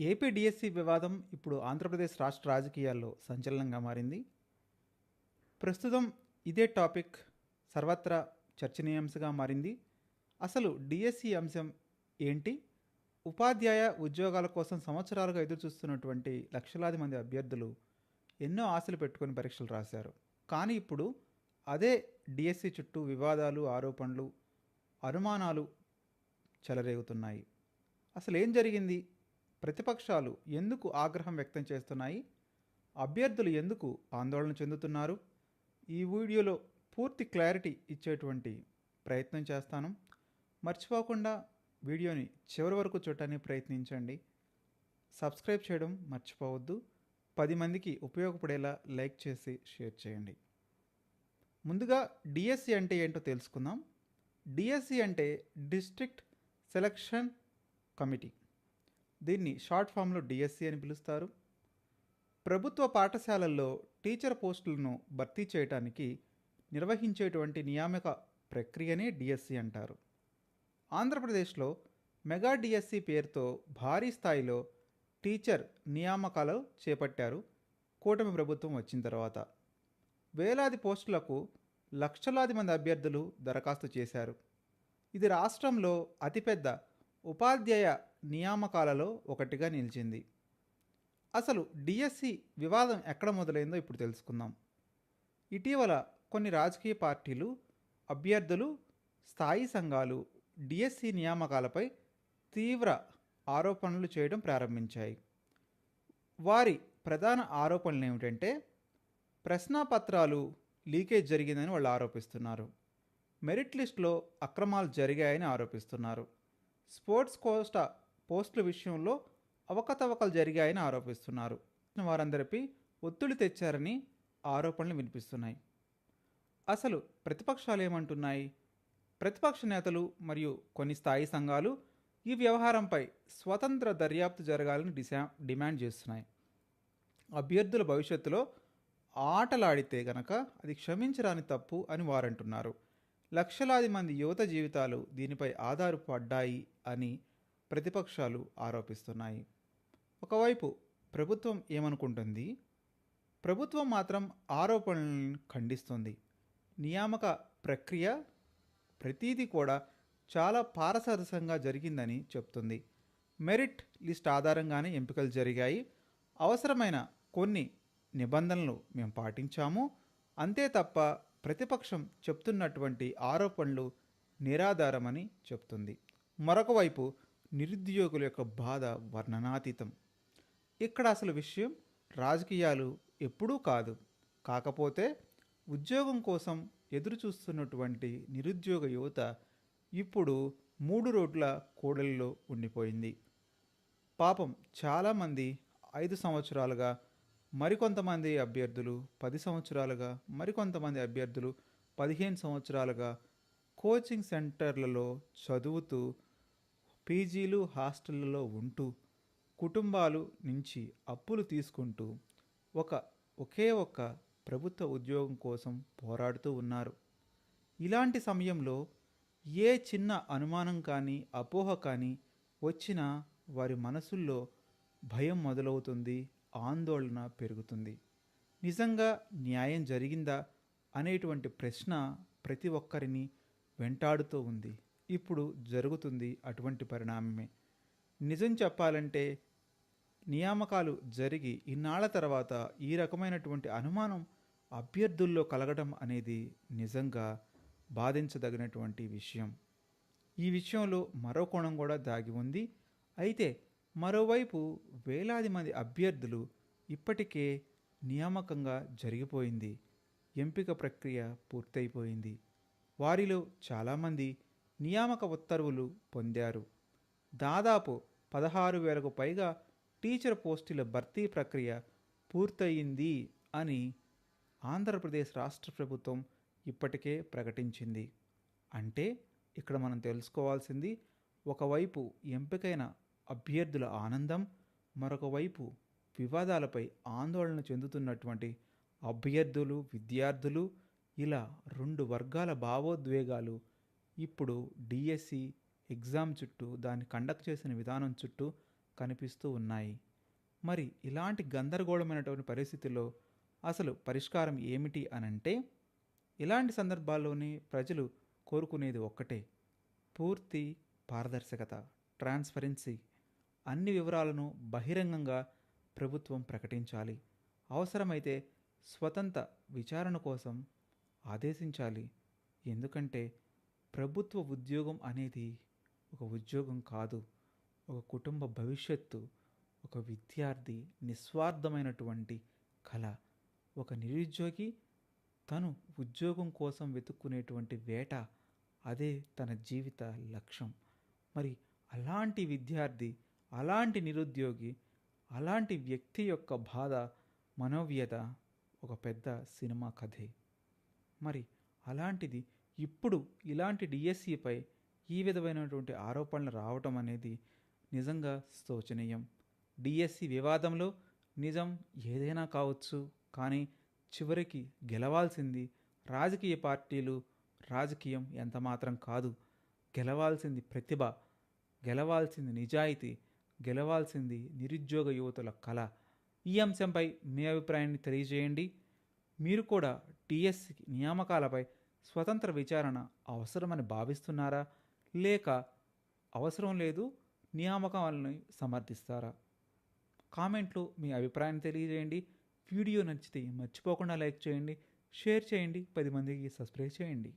AP DSC వివాదం ఇప్పుడు ఆంధ్రప్రదేశ్ రాష్ట్ర రాజకీయాల్లో సంచలనంగా మారింది. ప్రస్తుతం ఇదే టాపిక్ సర్వత్రా చర్చనీయాంశంగా మారింది. అసలు డిఎస్సి అంశం ఏంటి? ఉపాధ్యాయ ఉద్యోగాల కోసం సంవత్సరాలుగా ఎదురుచూస్తున్నటువంటి లక్షలాది మంది అభ్యర్థులు ఎన్నో ఆశలు పెట్టుకొని పరీక్షలు రాశారు. కానీ ఇప్పుడు అదే డిఎస్సి చుట్టూ వివాదాలు, ఆరోపణలు, అనుమానాలు చెలరేగుతున్నాయి. అసలు ఏం జరిగింది? ప్రతిపక్షాలు ఎందుకు ఆగ్రహం వ్యక్తం చేస్తున్నాయి? అభ్యర్థులు ఎందుకు ఆందోళన చెందుతున్నారు? ఈ వీడియోలో పూర్తి క్లారిటీ ఇచ్చేటువంటి ప్రయత్నం చేస్తాను. మర్చిపోకుండా వీడియోని చివరి వరకు చూడటానికి ప్రయత్నించండి. సబ్స్క్రైబ్ చేయడం మర్చిపోవద్దు. 10 మందికి ఉపయోగపడేలా లైక్ చేసి షేర్ చేయండి. ముందుగా డిఎస్సి అంటే ఏంటో తెలుసుకుందాం. డిఎస్సి అంటే డిస్ట్రిక్ట్ సెలక్షన్ కమిటీ. దీన్ని షార్ట్ ఫామ్లో డిఎస్సి అని పిలుస్తారు. ప్రభుత్వ పాఠశాలల్లో టీచర్ పోస్టులను భర్తీ చేయడానికి నిర్వహించేటువంటి నియామక ప్రక్రియనే డిఎస్సి అంటారు. ఆంధ్రప్రదేశ్లో మెగా డిఎస్సి పేరుతో భారీ స్థాయిలో టీచర్ నియామకాలు చేపట్టారు కూటమి ప్రభుత్వం వచ్చిన తర్వాత. వేలాది పోస్టులకు లక్షలాది మంది అభ్యర్థులు దరఖాస్తు చేశారు. ఇది రాష్ట్రంలో అతిపెద్ద ఉపాధ్యాయ నియామకాలలో ఒకటిగా నిలిచింది. అసలు డిఎస్సి వివాదం ఎక్కడ మొదలైందో ఇప్పుడు తెలుసుకుందాం. ఇటీవల కొన్ని రాజకీయ పార్టీలు, అభ్యర్థులు, స్థాయి సంఘాలు డిఎస్సి నియామకాలపై తీవ్ర ఆరోపణలు చేయడం ప్రారంభించాయి. వారి ప్రధాన ఆరోపణలు ఏమిటంటే, ప్రశ్నాపత్రాలు లీకేజ్ జరిగిందని వాళ్ళు ఆరోపిస్తున్నారు. మెరిట్ లిస్టులో అక్రమాలు జరిగాయని ఆరోపిస్తున్నారు. స్పోర్ట్స్ కోటా పోస్టుల విషయంలో అవకతవకలు జరిగాయని ఆరోపిస్తున్నారు. వారందరిపై ఒత్తిడి తెచ్చారని ఆరోపణలు వినిపిస్తున్నాయి. అసలు ప్రతిపక్షాలు ఏమంటున్నాయి? ప్రతిపక్ష నేతలు మరియు కొన్ని స్థాయి సంఘాలు ఈ వ్యవహారంపై స్వతంత్ర దర్యాప్తు జరగాలని డిమాండ్ చేస్తున్నాయి. అభ్యర్థుల భవిష్యత్తులో ఆటలాడితే గనక అది క్షమించరాని తప్పు అని వారంటున్నారు. లక్షలాది మంది యువత జీవితాలు దీనిపై ఆధారపడ్డాయి అని ప్రతిపక్షాలు ఆరోపిస్తున్నాయి. ఒకవైపు ప్రభుత్వం ఏమనుకుంటుంది? ప్రభుత్వం మాత్రం ఆరోపణలను ఖండిస్తుంది. నియామక ప్రక్రియ ప్రతీది కూడా చాలా పారదర్శకంగా జరిగిందని చెప్తుంది. మెరిట్ లిస్ట్ ఆధారంగానే ఎంపికలు జరిగాయి. అవసరమైన కొన్ని నిబంధనలు మేము పాటించాము, అంతే తప్ప ప్రతిపక్షం చెప్తున్నటువంటి ఆరోపణలు నిరాధారమని చెప్తుంది. మరొక వైపు నిరుద్యోగుల యొక్క బాధ వర్ణనాతీతం. ఇక్కడ అసలు విషయం రాజకీయాలు ఎప్పుడూ కాదు. కాకపోతే ఉద్యోగం కోసం ఎదురు చూస్తున్నటువంటి నిరుద్యోగ యువత ఇప్పుడు 3 రోడ్ల కూడలిలో ఉండిపోయింది. పాపం చాలామంది 5 సంవత్సరాలుగా, మరికొంతమంది అభ్యర్థులు 10 సంవత్సరాలుగా, మరికొంతమంది అభ్యర్థులు 15 సంవత్సరాలుగా కోచింగ్ సెంటర్లలో చదువుతూ, పీజీలు, హాస్టళ్లలో ఉంటూ, కుటుంబాలు నుంచి అప్పులు తీసుకుంటూ ఒకే ఒక్క ప్రభుత్వ ఉద్యోగం కోసం పోరాడుతూ ఉన్నారు. ఇలాంటి సమయంలో ఏ చిన్న అనుమానం కానీ, అపోహ కానీ వచ్చినా వారి మనసుల్లో భయం మొదలవుతుంది, ఆందోళన పెరుగుతుంది. నిజంగా న్యాయం జరిగిందా అనేటువంటి ప్రశ్న ప్రతి ఒక్కరిని వెంటాడుతూ ఉంది. ఇప్పుడు జరుగుతుంది అటువంటి పరిణామమే. నిజం చెప్పాలంటే నియామకాలు జరిగి ఇన్నాళ్ల తర్వాత ఈ రకమైనటువంటి అనుమానం అభ్యర్థుల్లో కలగడం అనేది నిజంగా బాధించదగినటువంటి విషయం. ఈ విషయంలో మరో కోణం కూడా దాగి ఉంది. అయితే మరోవైపు వేలాది మంది అభ్యర్థులు ఇప్పటికే నియామకంగా జరిగిపోయింది. ఎంపిక ప్రక్రియ పూర్తయిపోయింది. వారిలో చాలామంది నియామక ఉత్తర్వులు పొందారు. దాదాపు 16,000కు పైగా టీచర్ పోస్టుల భర్తీ ప్రక్రియ పూర్తయింది అని ఆంధ్రప్రదేశ్ రాష్ట్ర ప్రభుత్వం ఇప్పటికే ప్రకటించింది. అంటే ఇక్కడ మనం తెలుసుకోవాల్సింది, ఒకవైపు ఎంపికైన అభ్యర్థుల ఆనందం, మరొక వైపు వివాదాలపై ఆందోళన చెందుతున్నటువంటి అభ్యర్థులు, విద్యార్థులు, ఇలా 2 వర్గాల భావోద్వేగాలు ఇప్పుడు డిఎస్సి ఎగ్జామ్ చుట్టూ, దాన్ని కండక్ట్ చేసిన విధానం చుట్టూ కనిపిస్తూ ఉన్నాయి. మరి ఇలాంటి గందరగోళమైనటువంటి పరిస్థితుల్లో అసలు పరిష్కారం ఏమిటి అనంటే, ఇలాంటి సందర్భాల్లోనే ప్రజలు కోరుకునేది ఒక్కటే: పూర్తి పారదర్శకత, ట్రాన్స్పరెన్సీ. అన్ని వివరాలను బహిరంగంగా ప్రభుత్వం ప్రకటించాలి. అవసరమైతే స్వతంత్ర విచారణ కోసం ఆదేశించాలి. ఎందుకంటే ప్రభుత్వ ఉద్యోగం అనేది ఒక ఉద్యోగం కాదు, ఒక కుటుంబ భవిష్యత్తు, ఒక విద్యార్థి నిస్వార్థమైనటువంటి కళ. ఒక నిరుద్యోగి తను ఉద్యోగం కోసం వెతుక్కునేటువంటి వేట, అదే తన జీవిత లక్ష్యం. మరి అలాంటి విద్యార్థి, అలాంటి నిరుద్యోగి, అలాంటి వ్యక్తి యొక్క బాధ, మనోవ్యత ఒక పెద్ద సినిమా కథే. మరి అలాంటిది ఇప్పుడు ఇలాంటి డిఎస్సిపై ఈ విధమైనటువంటి ఆరోపణలు రావటం అనేది నిజంగా శోచనీయం. డిఎస్సి వివాదంలో నిజం ఏదైనా కావచ్చు, కానీ చివరికి గెలవాల్సింది రాజకీయ పార్టీలు, రాజకీయం ఎంత మాత్రం కాదు. గెలవాల్సింది ప్రతిభ, గెలవాల్సింది నిజాయితీ, గెలవాల్సింది నిరుద్యోగ యువతుల కళ. ఈ అంశంపై మీ అభిప్రాయాన్ని తెలియజేయండి. మీరు కూడా టీఎస్సీ నియామకాలపై స్వతంత్ర విచారణ అవసరమని భావిస్తున్నారా, లేక అవసరం లేదు, నియామకాలను సమర్థిస్తారా? కామెంట్లో మీ అభిప్రాయాన్ని తెలియజేయండి. వీడియో నచ్చితే మర్చిపోకుండా లైక్ చేయండి, షేర్ చేయండి, 10 మందికి సబ్స్క్రైబ్ చేయండి.